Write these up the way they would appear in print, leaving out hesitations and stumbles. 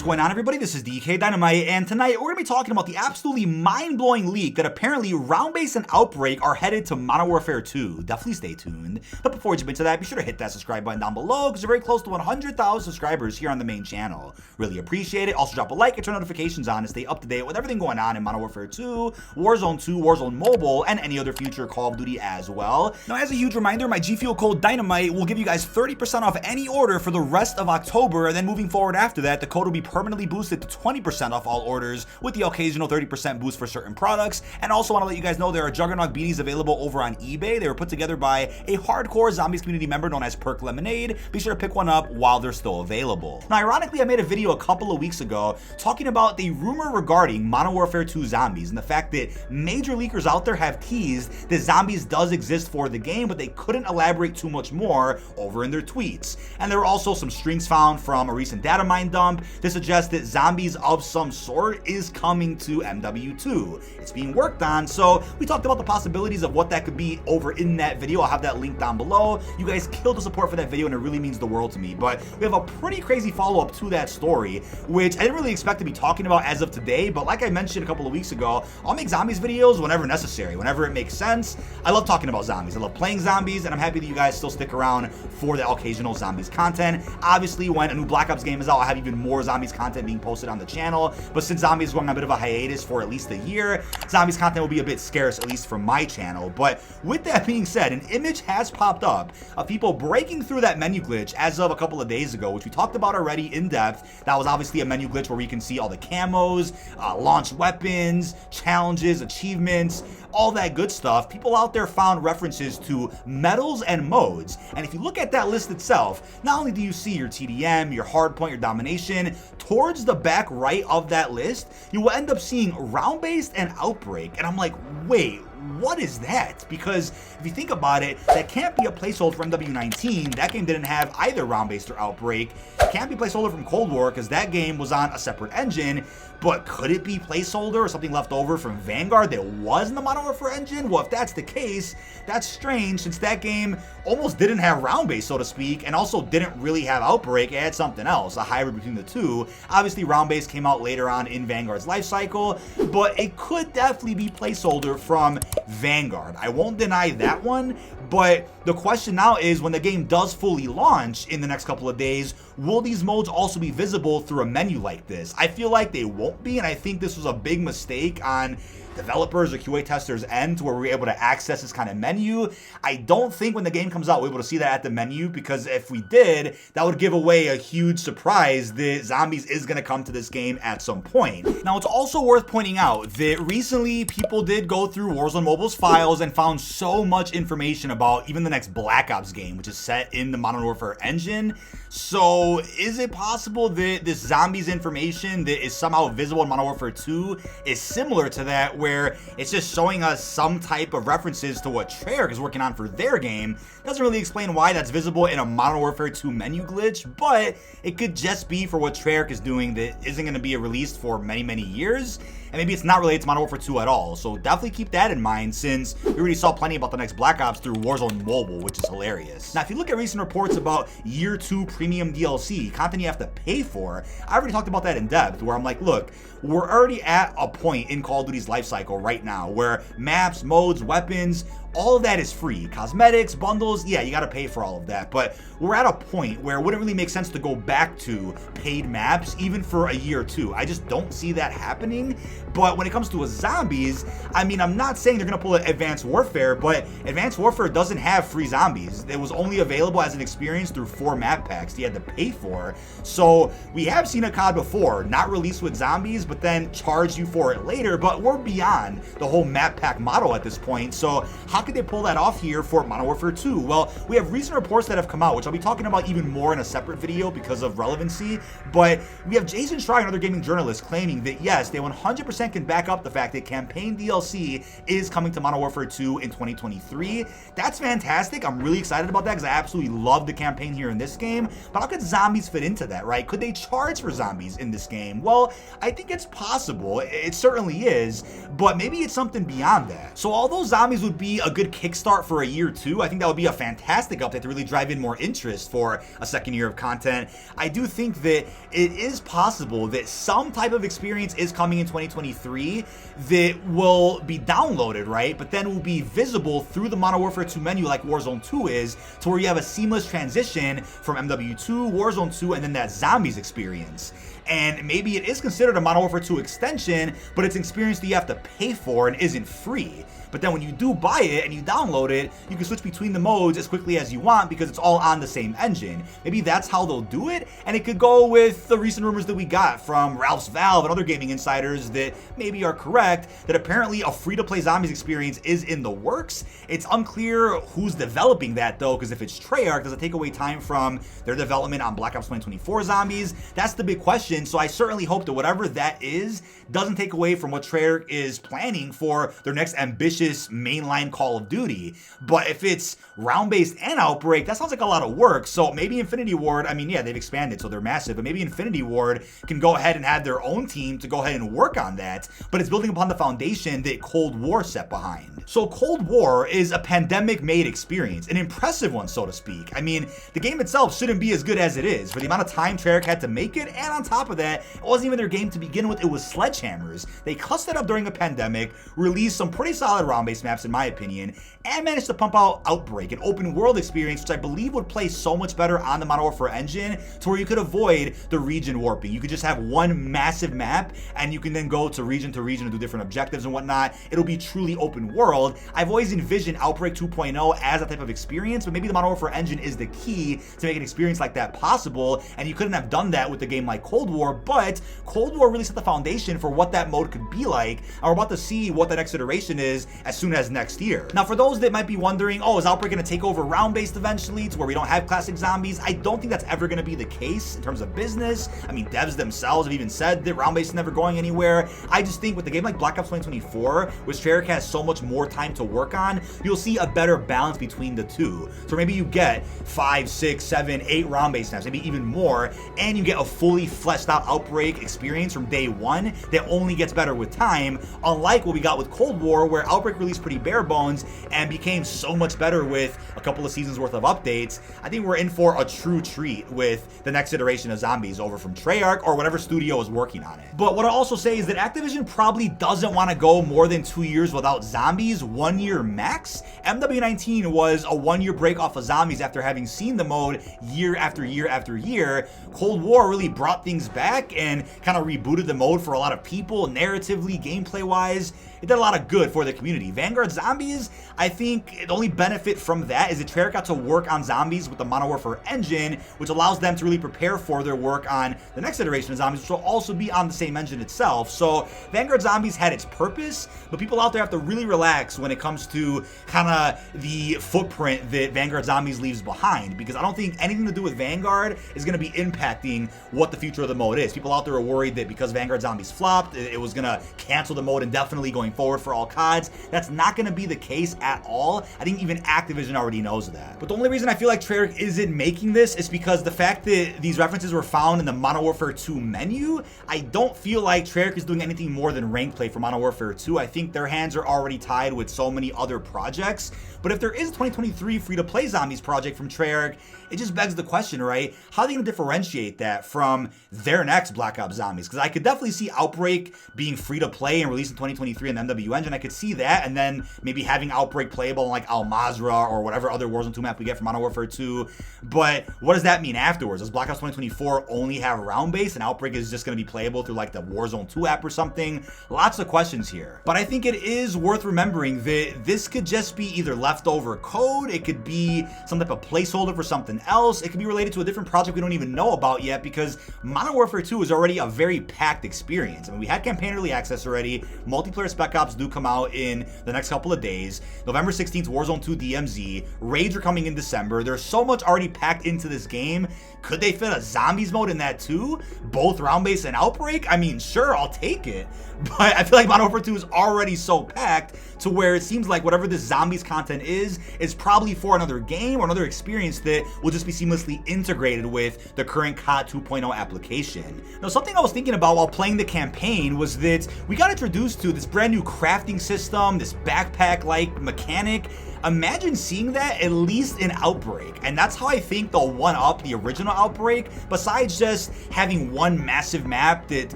What's going on, everybody? This is dkdynamite, and tonight we're going to be talking about the absolutely mind-blowing leak that apparently Round-Base and Outbreak are headed to Modern Warfare 2. Definitely stay tuned. But before we jump into that, be sure to hit that subscribe button down below because we're very close to 100,000 subscribers here on the main channel. Really appreciate it. Also drop a like and turn notifications on to stay up to date with everything going on in Modern Warfare 2, Warzone 2, Warzone Mobile, and any other future Call of Duty as well. Now, as a huge reminder, my G Fuel code DYNAMITE will give you guys 30% off any order for the rest of October, and then moving forward after that, the code will be permanently boosted to 20% off all orders with the occasional 30% boost for certain products. And also want to let you guys know there are Juggernog Beanies available over on eBay. They were put together by a hardcore Zombies community member known as Perk Lemonade. Be sure to pick one up while they're still available. Now, ironically, I made a video a couple of weeks ago talking about the rumor regarding Modern Warfare 2 Zombies and the fact that major leakers out there have teased that Zombies does exist for the game, but they couldn't elaborate too much more over in their tweets. And there were also some strings found from a recent data mine dump to suggest that Zombies of some sort is coming to MW2. It's being worked on, so we talked about the possibilities of what that could be over in that video. I'll have that link down below. You guys killed the support for that video, and it really means the world to me. But we have a pretty crazy follow-up to that story, which I didn't really expect to be talking about as of today, but like I mentioned a couple of weeks ago, I'll make Zombies videos whenever necessary, whenever it makes sense. I love talking about Zombies. I love playing Zombies, and I'm happy that you guys still stick around for the occasional Zombies content. Obviously, when a new Black Ops game is out, I'll have even more Zombies content being posted on the channel, but since Zombies is going on a bit of a hiatus for at least a year, Zombies content will be a bit scarce, at least from my channel. But with that being said, an image has popped up of people breaking through that menu glitch as of a couple of days ago, which we talked about already in depth. That was obviously a menu glitch where we can see all the camos, launched weapons, challenges, achievements, all that good stuff. People out there found references to medals and modes, and if you look at that list itself, not only do you see your TDM, your hardpoint, your domination, towards the back right of that list, you will end up seeing Round-Based and Outbreak, and I'm like, wait, what is that? Because if you think about it, that can't be a placeholder from MWII. That game didn't have either Round-Based or Outbreak. It can't be placeholder from Cold War because that game was on a separate engine. But could it be placeholder or something left over from Vanguard that was in the Modern Warfare engine? Well, if that's the case, that's strange since that game almost didn't have Round-Based, so to speak, and also didn't really have Outbreak. It had something else, a hybrid between the two. Obviously, Round-Based came out later on in Vanguard's life cycle, but it could definitely be placeholder from Vanguard. I won't deny that one, but the question now is when the game does fully launch in the next couple of days, will these modes also be visible through a menu like this? I feel like they won't be, and I think this was a big mistake on developers or QA testers' end to where we're able to access this kind of menu. I don't think when the game comes out we're able to see that at the menu, because if we did, that would give away a huge surprise that Zombies is going to come to this game at some point. Now, it's also worth pointing out that recently people did go through Warzone Mobile's files and found so much information about even the next Black Ops game, which is set in the Modern Warfare engine. So is it possible that this Zombies information that is somehow visible in Modern Warfare 2 is similar to that, where it's just showing us some type of references to what Treyarch is working on for their game? Doesn't really explain why that's visible in a Modern Warfare 2 menu glitch, but it could just be for what Treyarch is doing that isn't going to be released for many, many years. And maybe it's not related to Modern Warfare 2 at all. So definitely keep that in mind, since we already saw plenty about the next Black Ops through Warzone Mobile, which is hilarious. Now, if you look at recent reports about Year 2 premium DLC, content you have to pay for, I already talked about that in depth, where I'm like, look, we're already at a point in Call of Duty's life cycle right now where maps, modes, weapons, all of that is free. Cosmetics, bundles, yeah, you gotta pay for all of that. But we're at a point where it wouldn't really make sense to go back to paid maps, even for a year or two. I just don't see that happening. But when it comes to a Zombies, I mean, I'm not saying they're gonna pull Advanced Warfare, but Advanced Warfare doesn't have free Zombies. It was only available as an experience through 4 map packs you had to pay for. So we have seen a COD before, not released with Zombies, but then charge you for it later. But we're beyond the whole map pack model at this point. So how could they pull that off here for Modern Warfare 2? Well, we have recent reports that have come out, which I'll be talking about even more in a separate video because of relevancy. But we have Jason Schreier, another gaming journalist, claiming that yes, they 100% 100% can back up the fact that campaign DLC is coming to Modern Warfare 2 in 2023. That's fantastic. I'm really excited about that because I absolutely love the campaign here in this game. But how could zombies fit into that, right? Could they charge for zombies in this game? Well, I think it's possible. It certainly is, but maybe it's something beyond that. So although zombies would be a good kickstart for a year 2, I think that would be a fantastic update to really drive in more interest for a second year of content. I do think that it is possible that some type of experience is coming in 2023 that will be downloaded, right? But then will be visible through the Modern Warfare 2 menu like Warzone 2 is, to where you have a seamless transition from MW2, Warzone 2, and then that zombies experience. And maybe it is considered a Modern Warfare 2 extension, but it's an experience that you have to pay for and isn't free. But then when you do buy it and you download it, you can switch between the modes as quickly as you want because it's all on the same engine. Maybe that's how they'll do it, and it could go with the recent rumors that we got from Ralph's Valve and other gaming insiders that maybe are correct, that apparently a free-to-play zombies experience is in the works. It's unclear who's developing that though, because if it's Treyarch, does it take away time from their development on Black Ops 2024 zombies? That's the big question, so I certainly hope that whatever that is doesn't take away from what Treyarch is planning for their next ambitious mainline Call of Duty. But if it's round-based and Outbreak, that sounds like a lot of work. So maybe Infinity Ward, I mean, yeah, they've expanded, so they're massive, but maybe Infinity Ward can go ahead and have their own team to go ahead and work on that, but it's building upon the foundation that Cold War set behind. So Cold War is a pandemic-made experience, an impressive one, so to speak. I mean, the game itself shouldn't be as good as it is for the amount of time Treyarch had to make it, and on top of that, it wasn't even their game to begin with, it was Sledgehammer's. They cussed it up during a pandemic, released some pretty solid round-based maps in my opinion, and managed to pump out Outbreak, an open world experience which I believe would play so much better on the Modern Warfare engine, to where you could avoid the region warping. You could just have one massive map and you can then go to region and do different objectives and whatnot. It'll be truly open world. I've always envisioned Outbreak 2.0 as that type of experience, but maybe the Modern Warfare engine is the key to make an experience like that possible, and you couldn't have done that with a game like Cold War, but Cold War really set the foundation for what that mode could be like, and we're about to see what the next iteration is as soon as next year. Now, for those that might be wondering, oh, is Outbreak going to take over round-based eventually to where we don't have classic zombies? I don't think that's ever going to be the case in terms of business. I mean, devs themselves have even said that round-based is never going anywhere. I just think with the game like Black Ops 2024, which Treyarch has so much more time to work on, you'll see a better balance between the two. So maybe you get 5, 6, 7, 8 round-based maps, maybe even more, and you get a fully fleshed out Outbreak experience from day one that only gets better with time, unlike what we got with Cold War, where Outbreak released pretty bare bones and became so much better with a couple of seasons worth of updates. I think we're in for a true treat with the next iteration of zombies over from Treyarch or whatever studio is working on it. But what I'll also say is that Activision probably doesn't want to go more than 2 years without zombies, 1 year max. MW19 was a 1 year break off of zombies after having seen the mode year after year after year. Cold War really brought things back and kind of rebooted the mode for a lot of people, narratively, gameplay wise. It did a lot of good for the community. Vanguard Zombies, I think the only benefit from that is that Treyarch got to work on zombies with the Modern Warfare engine, which allows them to really prepare for their work on the next iteration of zombies, which will also be on the same engine itself. So Vanguard Zombies had its purpose, but people out there have to really relax when it comes to kind of the footprint that Vanguard Zombies leaves behind, because I don't think anything to do with Vanguard is going to be impacting what the future of the mode is. People out there are worried that because Vanguard Zombies flopped, it was going to cancel the mode indefinitely going forward for all CODs. That's not going to be the case at all. I think even Activision already knows that. But the only reason I feel like Treyarch isn't making this is because the fact that these references were found in the Modern Warfare 2 menu, I don't feel like Treyarch is doing anything more than rank play for Modern Warfare 2. I think their hands are already tied with so many other projects. But if there is a 2023 free-to-play zombies project from Treyarch, it just begs the question, right? How are they going to differentiate that from their next Black Ops Zombies? Because I could definitely see Outbreak being free-to-play and released in 2023 in the MWII engine. I could see that, and then maybe having Outbreak playable in like Al Mazrah or whatever other Warzone 2 map we get from Modern Warfare 2. But what does that mean afterwards? Does Black Ops 2024 only have round-based and Outbreak is just going to be playable through like the Warzone 2 app or something? Lots of questions here. But I think it is worth remembering that this could just be either leftover code, it could be some type of placeholder for something else, it could be related to a different project we don't even know about yet, because Modern Warfare 2 is already a very packed experience. I mean, we had campaign early access already, multiplayer spec Spec Ops do come out in the next couple of days. November 16th, Warzone 2 DMZ. Raids are coming in December. There's so much already packed into this game. Could they fit a zombies mode in that too? Both round-based and Outbreak? I mean, sure, I'll take it. But I feel like Modern Warfare 2 is already so packed to where it seems like whatever this zombies content is probably for another game or another experience that will just be seamlessly integrated with the current COD 2.0 application. Now, something I was thinking about while playing the campaign was that we got introduced to this brand new crafting system, this backpack-like mechanic. Imagine seeing that at least in Outbreak, and that's how I think they'll one-up the original Outbreak. Besides just having one massive map that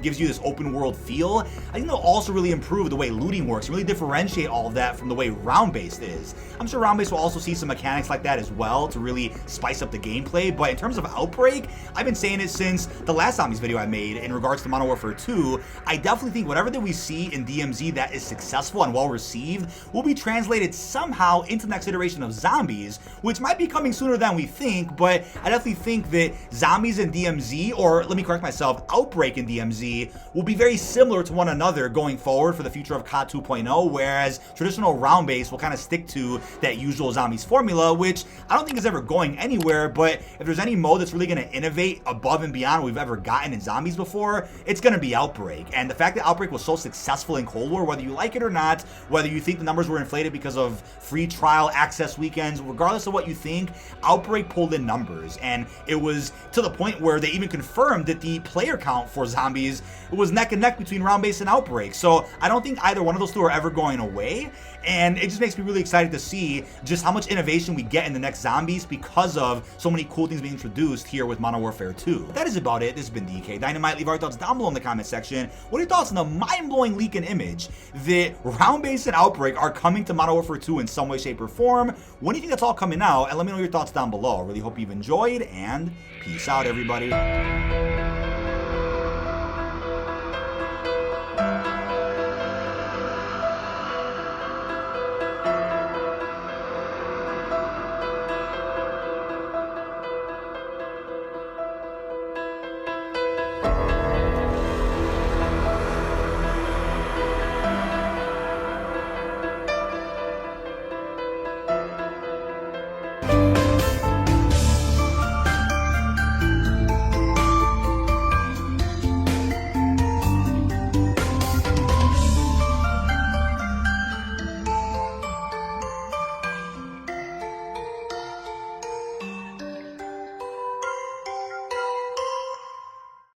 gives you this open world feel, I think they'll also really improve the way looting works and really differentiate all of that from the way round-based is. I'm sure round-based will also see some mechanics like that as well to really spice up the gameplay, but in terms of Outbreak, I've been saying it since the last zombies video I made in regards to Modern Warfare 2. I definitely think whatever that we see in DMZ that is successful and well-received will be translated somehow into the next iteration of zombies, which might be coming sooner than we think, but I definitely think that zombies in DMZ, or let me correct myself, Outbreak in DMZ, will be very similar to one another going forward for the future of COD 2.0, whereas traditional round-based will kind of stick to that usual zombies formula, which I don't think is ever going anywhere, but if there's any mode that's really going to innovate above and beyond what we've ever gotten in zombies before, it's going to be Outbreak. And the fact that Outbreak was so successful in Cold War, whether you like it or not, whether you think the numbers were inflated because of free trial access weekends, regardless of what you think, Outbreak pulled in numbers, and it was to the point where they even confirmed that the player count for zombies was neck and neck between round-based and Outbreak. So I don't think either one of those two are ever going away, and it just makes me really excited to see just how much innovation we get in the next zombies because of so many cool things being introduced here with Modern Warfare 2. That is about it. This has been dkdynamite. Leave our thoughts down below in the comment section. What are your thoughts on the mind-blowing leak and image that round-based and Outbreak are coming to Modern Warfare 2 in some way, shape, or form? When do you think that's all coming out? And let me know your thoughts down below. I really hope you've enjoyed, and peace out, everybody.